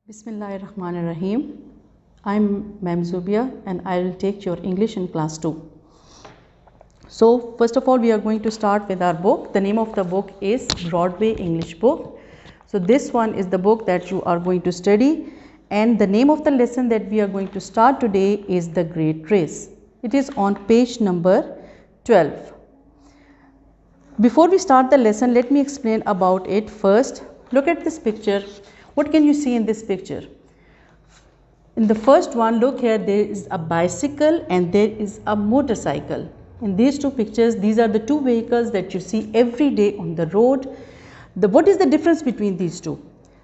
Bismillahirrahmanirrahim. I'm Ma'am Zubia and I will take your English in class 2. So first of all we are going to start with our book. The name of the book is Broadway English Book. So this one is the book that you are going to study, and the name of the lesson that we are going to start today is The Great Race. It is on page number 12. Before we start the lesson, let me explain about it first. Look at this picture. What can you see in this picture? In the first one, look here, there is a bicycle and there is a motorcycle. In these two pictures, these are the two vehicles that you see every day on the road. What is the difference between these two?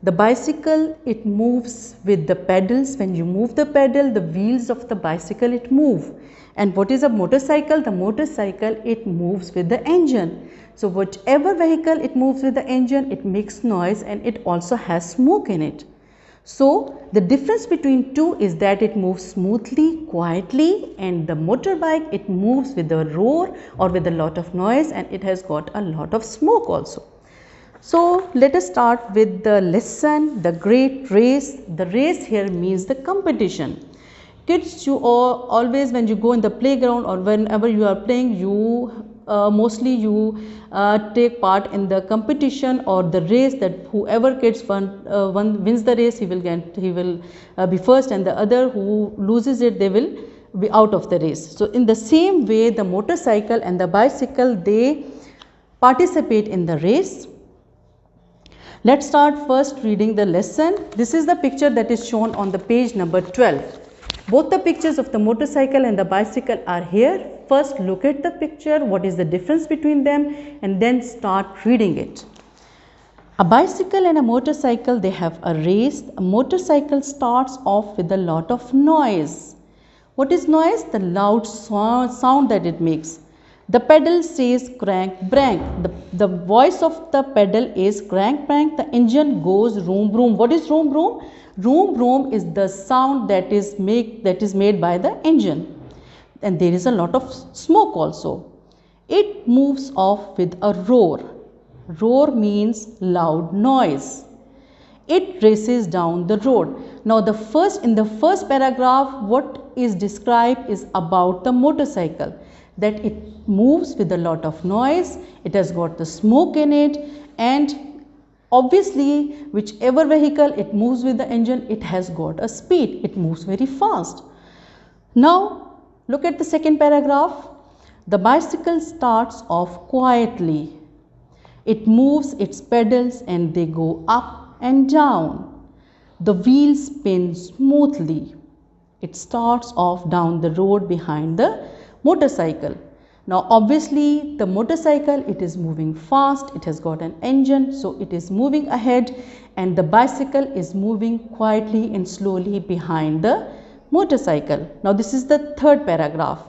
The bicycle, it moves with the pedals. When you move the pedal, the wheels of the bicycle, it move. And what is a motorcycle? The motorcycle, it moves with the engine. So whichever vehicle it moves with the engine, it makes noise and it also has smoke in it. So the difference between two is that it moves smoothly, quietly, and the motorbike, it moves with a roar or with a lot of noise, and it has got a lot of smoke also. So let us start with the lesson, the great race. The race here means the competition. Kids, you always, when you go in the playground or whenever you are playing, you mostly you take part in the competition or the race, that whoever kids one wins the race, he will be first, and the other who loses it, they will be out of the race. So in the same way, the motorcycle and the bicycle, they participate in the race. Let's start first reading the lesson. This is the picture that is shown on the page number 12. Both the pictures of the motorcycle and the bicycle are here. First look at the picture, what is the difference between them, and then start reading it. A bicycle and a motorcycle, they have a race. A motorcycle starts off with a lot of noise. What is noise? The loud sound that it makes. The pedal says crank crank. The voice of the pedal is crank crank. The engine goes vroom vroom. What is vroom vroom? Vroom vroom is the sound that is made by the engine. And there is a lot of smoke also. It moves off with a roar. Roar means loud noise. It races down the road. Now in the first paragraph, what is described is about the motorcycle, that it moves with a lot of noise, it has got the smoke in it, and obviously whichever vehicle it moves with the engine, it has got a speed, it moves very fast. Now look at the second paragraph. The bicycle starts off quietly. It moves its pedals and they go up and down. The wheels spin smoothly. It starts off down the road behind the motorcycle. Now obviously the motorcycle, it is moving fast, it has got an engine, so it is moving ahead, and the bicycle is moving quietly and slowly behind the motorcycle. Now this is the third paragraph.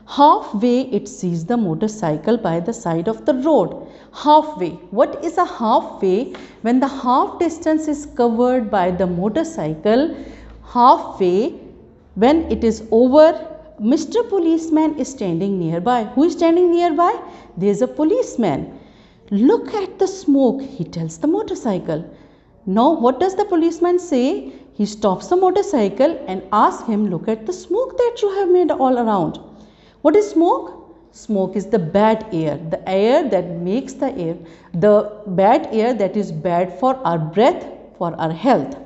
Halfway it sees the motorcycle by the side of the road. Halfway. What is a halfway? When the half distance is covered by the motorcycle, halfway, when it is over, Mr. Policeman is standing nearby. Who is standing nearby? There is a policeman. Look at the smoke, he tells the motorcycle. Now what does the policeman say? He stops the motorcycle and asks him, look at the smoke that you have made all around. What is smoke? Smoke is the bad air, the air that makes the bad air that is bad for our breath, for our health.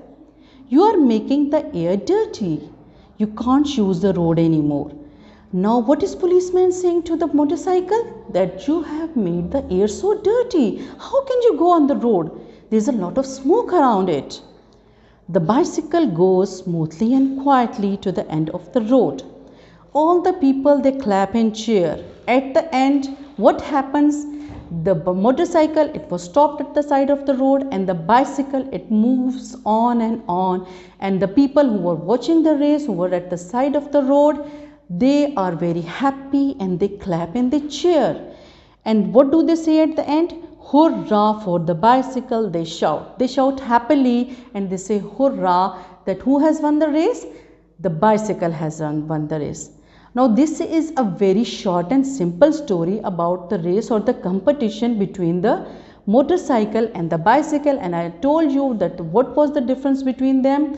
You are making the air dirty. You can't use the road anymore. Now what is policeman saying to the motorcycle? That you have made the air so dirty. How can you go on the road? There is a lot of smoke around it. The bicycle goes smoothly and quietly to the end of the road. All the people, they clap and cheer. At the end, what happens? The motorcycle, it was stopped at the side of the road, and the bicycle, it moves on, and the people who were watching the race, who were at the side of the road, they are very happy and they clap and they cheer. And what do they say at the end? Hurrah for the bicycle, they shout. They shout happily and they say hurrah, that who has won the race? The bicycle has won the race. Now this is a very short and simple story about the race or the competition between the motorcycle and the bicycle, and I told you that what was the difference between them.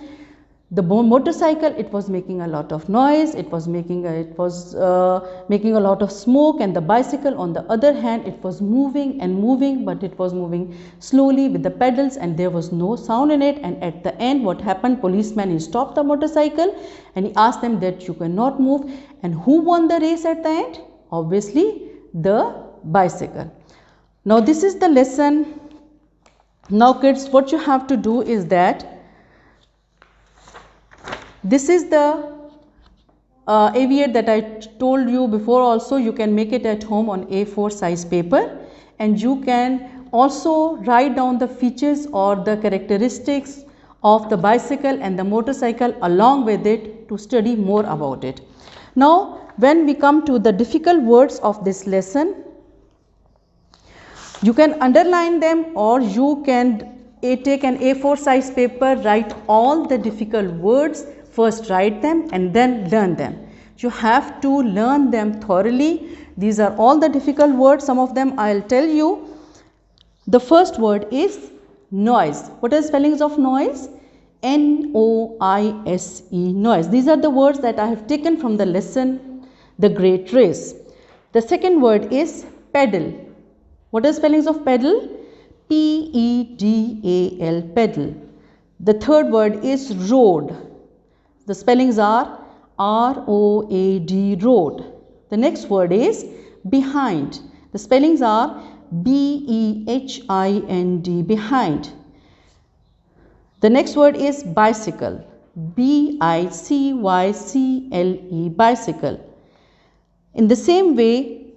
The motorcycle, it was making a lot of noise, it was making a lot of smoke, and the bicycle on the other hand, it was moving and moving, but it was moving slowly with the pedals and there was no sound in it. And at the end, what happened, policeman, he stopped the motorcycle and he asked them that you cannot move. And who won the race at the end? Obviously the bicycle. Now this is the lesson. Now kids, what you have to do is that this is the aviate that I told you before. Also you can make it at home on A4 size paper, and you can also write down the features or the characteristics of the bicycle and the motorcycle along with it to study more about it. Now when we come to the difficult words of this lesson, you can underline them or you can take an A4 size paper, write all the difficult words. First write them and then learn them. You have to learn them thoroughly. These are all the difficult words. Some of them I will tell you. The first word is noise. What are the spellings of noise? N-O-I-S-E, noise. These are the words that I have taken from the lesson, The Great Race. The second word is pedal. What are the spellings of pedal? P-E-D-A-L, pedal. The third word is road. The spellings are R-O-A-D, road. The next word is behind. The spellings are B-E-H-I-N-D, behind. The next word is bicycle. B-I-C-Y-C-L-E, bicycle. In the same way,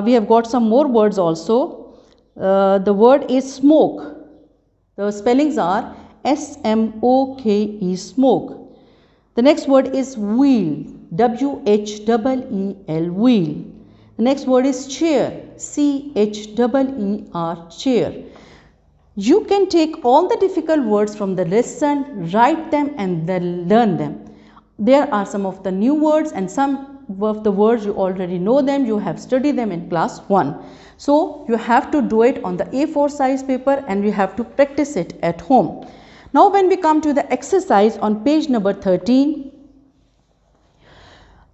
we have got some more words also. The word is smoke. The spellings are S-M-O-K-E, smoke. The next word is wheel, W-H-E-E-L, wheel. The next word is chair, C-H-E-E-R, chair. You can take all the difficult words from the lesson, write them and then learn them. There are some of the new words and some of the words you already know them, you have studied them in class 1. So you have to do it on the A4 size paper and you have to practice it at home. Now when we come to the exercise on page number 13,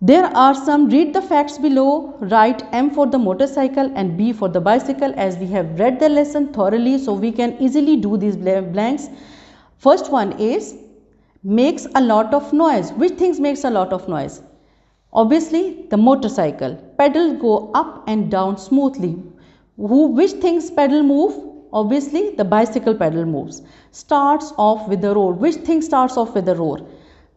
there are some, read the facts below, write M for the motorcycle and B for the bicycle, as we have read the lesson thoroughly, so we can easily do these blanks. First one is makes a lot of noise. Which things makes a lot of noise? Obviously the motorcycle. Pedals go up and down smoothly. Which things pedal move? Obviously the bicycle pedal moves. Starts off with a roar. Which thing starts off with a roar?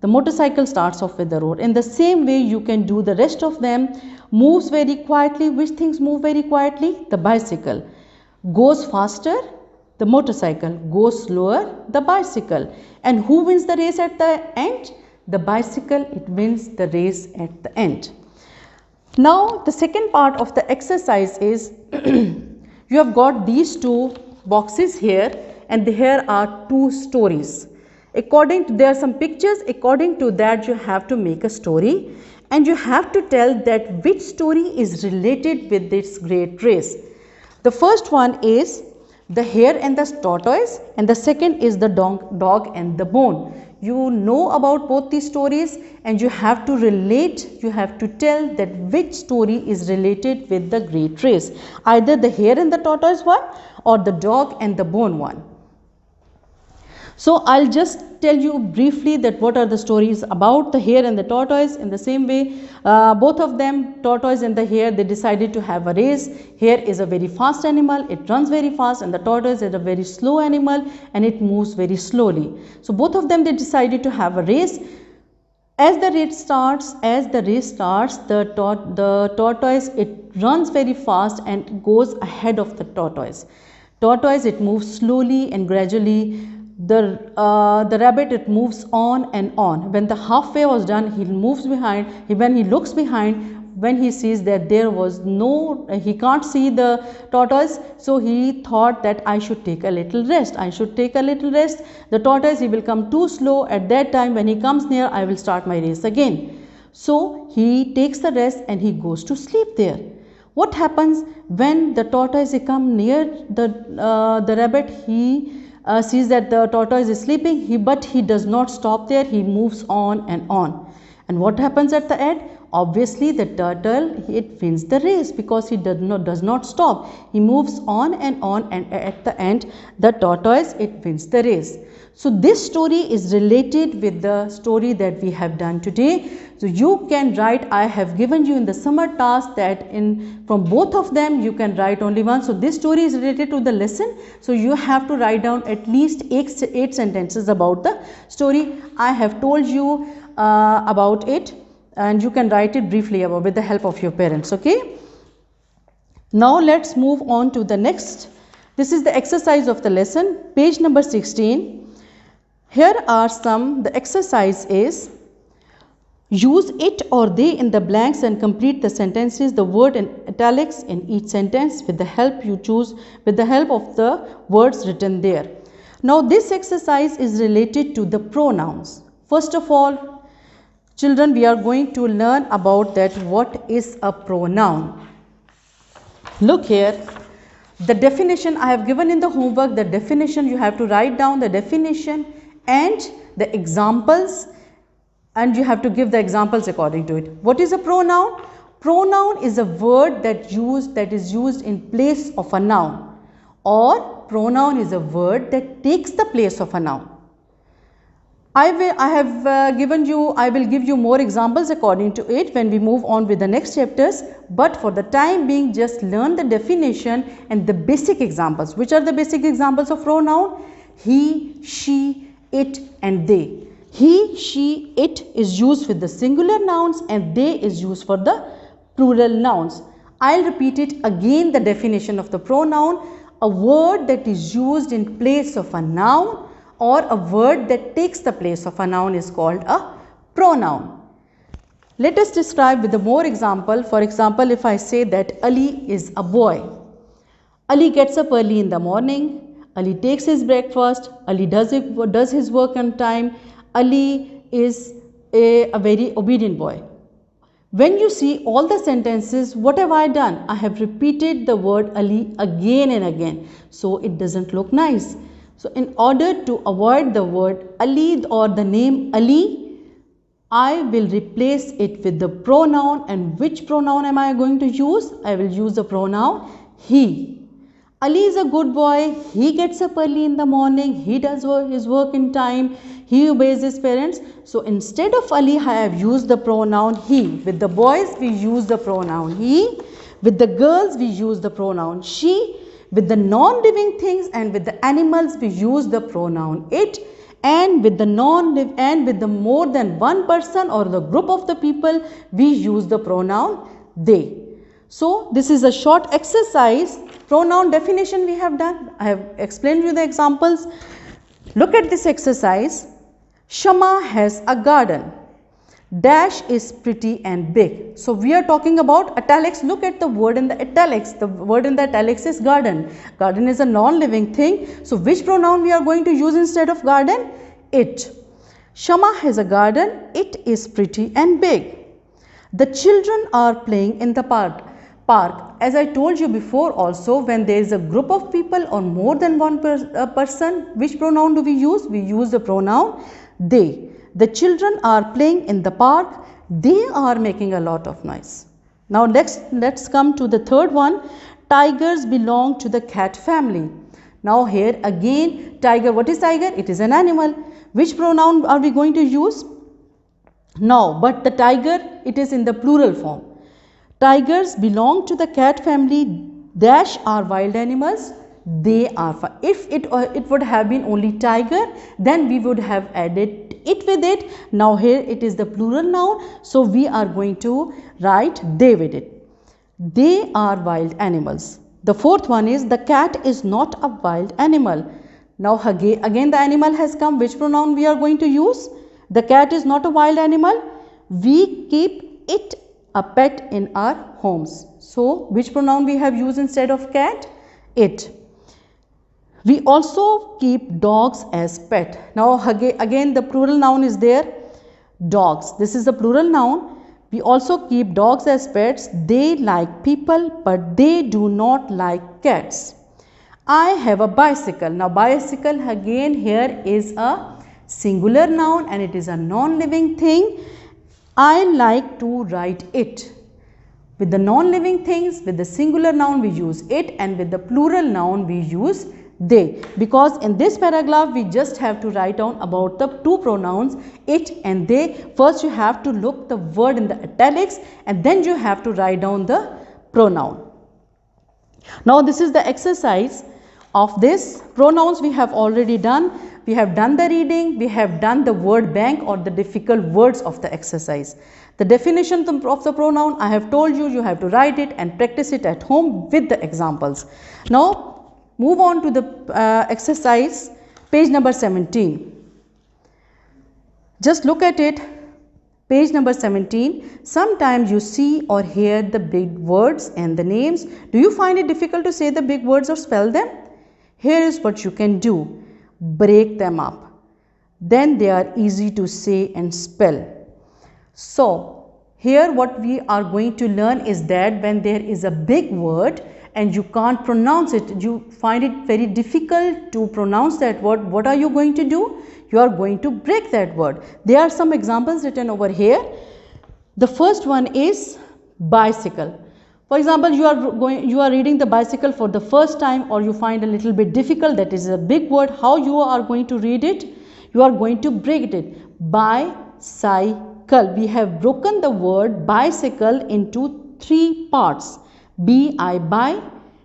The motorcycle starts off with a roar. In the same way you can do the rest of them. Moves very quietly. Which things move very quietly? The bicycle. Goes faster? The motorcycle. Goes slower? The bicycle. And who wins the race at the end? The bicycle, it wins the race at the end. Now the second part of the exercise is you have got these two boxes here and here are two stories. According to, there are some pictures, according to that you have to make a story and you have to tell that which story is related with this great race. The first one is the hare and the tortoise and the second is the dog and the bone. You know about both these stories and you have to relate, you have to tell that which story is related with the great race. Either the hare and the tortoise one or the dog and the bone one. So I'll just tell you briefly that what are the stories about the hare and the tortoise. In the same way, both of them, tortoise and the hare, they decided to have a race. Hare is a very fast animal, it runs very fast, and the tortoise is a very slow animal and it moves very slowly. So both of them, they decided to have a race. As the race starts, the tortoise, it runs very fast and goes ahead of the tortoise. Tortoise, it moves slowly and gradually. The rabbit, it moves on and on. When the halfway was done, he moves behind. When he looks behind, when he sees that there was no, he can't see the tortoise, so he thought that I should take a little rest. The tortoise, he will come too slow. At that time, when he comes near, I will start my race again. So he takes the rest and he goes to sleep there. What happens when the tortoise come near the rabbit? He sees that the tortoise is sleeping, but he does not stop there. He moves on and on. And what happens at the end? Obviously, the turtle, it wins the race because he does not stop. He moves on, and at the end, the tortoise, it wins the race. So this story is related with the story that we have done today. So you can write, I have given you in the summer task that from both of them you can write only one. So this story is related to the lesson. So you have to write down at least 8 sentences about the story. I have told you about it, and you can write it briefly about with the help of your parents. Okay. Now let's move on to the next. This is the exercise of the lesson, page number 16. Here are the exercise is, use it or they in the blanks and complete the sentences, the word in italics in each sentence with the help of the words written there. Now this exercise is related to the pronouns. First of all, children, we are going to learn about that what is a pronoun. Look here, the definition I have given in the homework, the definition you have to write down the definition and the examples, and you have to give the examples according to it. What is a pronoun? Pronoun is a word that is used in place of a noun, or pronoun is a word that takes the place of a noun. I will give you more examples according to it when we move on with the next chapters, but for the time being just learn the definition and the basic examples. Which are the basic examples of pronoun? He, she, it and they. He, she, it is used with the singular nouns and they is used for the plural nouns. I'll repeat it again, the definition of the pronoun: a word that is used in place of a noun or a word that takes the place of a noun is called a pronoun. Let us describe with a more example. For example, if I say that Ali is a boy. Ali gets up early in the morning. Ali takes his breakfast. Ali does his work on time. Ali is a very obedient boy. When you see all the sentences, what have I done? I have repeated the word Ali again and again. So it doesn't look nice. So in order to avoid the word Ali or the name Ali, I will replace it with the pronoun. And which pronoun am I going to use? I will use the pronoun he. Ali is a good boy. He gets up early in the morning. He does his work in time. He obeys his parents. So instead of Ali, I have used the pronoun he. With the boys, we use the pronoun he. With the girls, we use the pronoun she. With the non-living things and with the animals, we use the pronoun it. And with the more than one person or the group of the people, we use the pronoun they. So this is a short exercise. Pronoun definition we have done. I have explained you the examples. Look at this exercise. Shama has a garden. Dash is pretty and big. So we are talking about italics. Look at the word in the italics. The word in the italics is garden. Garden is a non-living thing. So which pronoun we are going to use instead of garden? It. Shama has a garden. It is pretty and big. The children are playing in the park. As I told you before also, when there is a group of people or more than one person, which pronoun do we use? We use the pronoun they. The children are playing in the park. They are making a lot of noise. Now let's come to the third one. Tigers belong to the cat family. Now here again, tiger. What is tiger? It is an animal. Which pronoun are we going to use? No, but the tiger, it is in the plural form. Tigers belong to the cat family. Dash are wild animals. They are. If it would have been only tiger, then we would have added it with it. Now here it is the plural noun, so we are going to write they with it. They are wild animals. The fourth one is the cat is not a wild animal. Now again the animal has come. Which pronoun we are going to use? The cat is not a wild animal. We keep it a pet in our homes. So which pronoun we have used instead of cat? It. We also keep dogs as pet. Now again the plural noun is there. Dogs. This is the plural noun. We also keep dogs as pets. They like people, but they do not like cats. I have a bicycle. Now bicycle again here is a singular noun and it is a non-living thing. I like to ride it. With the non-living things, with the singular noun we use it, and with the plural noun we use they, because in this paragraph we just have to write down about the two pronouns it and they. First you have to look the word in the italics and then you have to write down the pronoun. Now this is the exercise of this. Pronouns we have already done. We have done the reading, we have done the word bank or the difficult words of the exercise. The definition of the pronoun I have told you, you have to write it and practice it at home with the examples. Now move on to the exercise, page number 17. Just look at it, page number 17. Sometimes you see or hear the big words and the names. Do you find it difficult to say the big words or spell them? Here is what you can do. Break them up. Then they are easy to say and spell. So here what we are going to learn is that when there is a big word and you can't pronounce it, you find it very difficult to pronounce that word, what are you going to do? You are going to break that word. There are some examples written over here. The first one is bicycle. For example, you are reading the bicycle for the first time, or you find a little bit difficult, that is a big word. How you are going to read it? You are going to break it. Bicycle. We have broken the word bicycle into three parts. B-I by,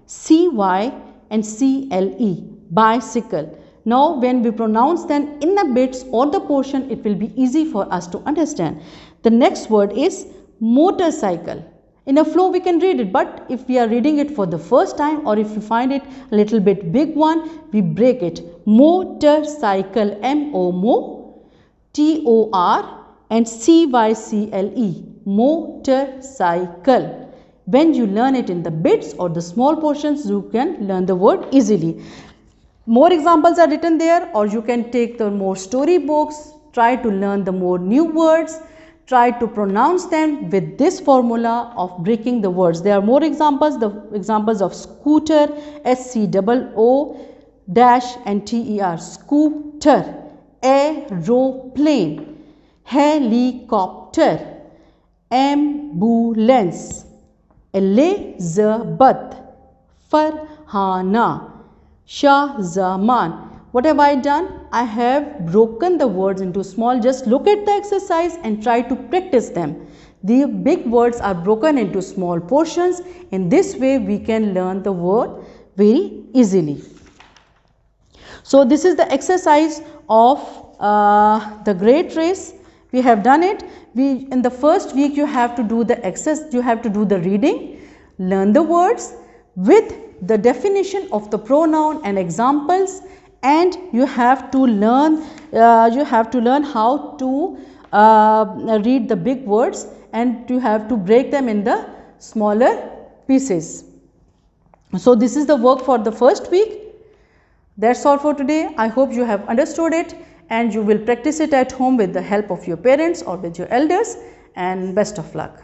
C-Y and C-L-E. Bicycle. Now when we pronounce them in the bits or the portion, it will be easy for us to understand. The next word is motorcycle. In a flow we can read it, but if we are reading it for the first time or if we find it a little bit big one, we break it. Motorcycle. M-O-Mo, T-O-R and C-Y-C-L-E. Motorcycle. When you learn it in the bits or the small portions, you can learn the word easily. More examples are written there, or you can take the more story books, try to learn the more new words, try to pronounce them with this formula of breaking the words. There are more examples, the examples of scooter, S-C-O-O-and-T-E-R, scooter, aeroplane, helicopter, ambulance, Elizabeth, Farhana, Shahzaman. What have I done? I have broken the words into small. Just look at the exercise and try to practice them. The big words are broken into small portions. In this way, we can learn the word very easily. So this is the exercise of the great race. We have done it. In the first week you have to do the exercise, you have to do the reading, learn the words with the definition of the pronoun and examples, and you have to learn how to read the big words, and you have to break them in the smaller pieces. So this is the work for the first week. That's all for today. I hope you have understood it and you will practice it at home with the help of your parents or with your elders, and best of luck.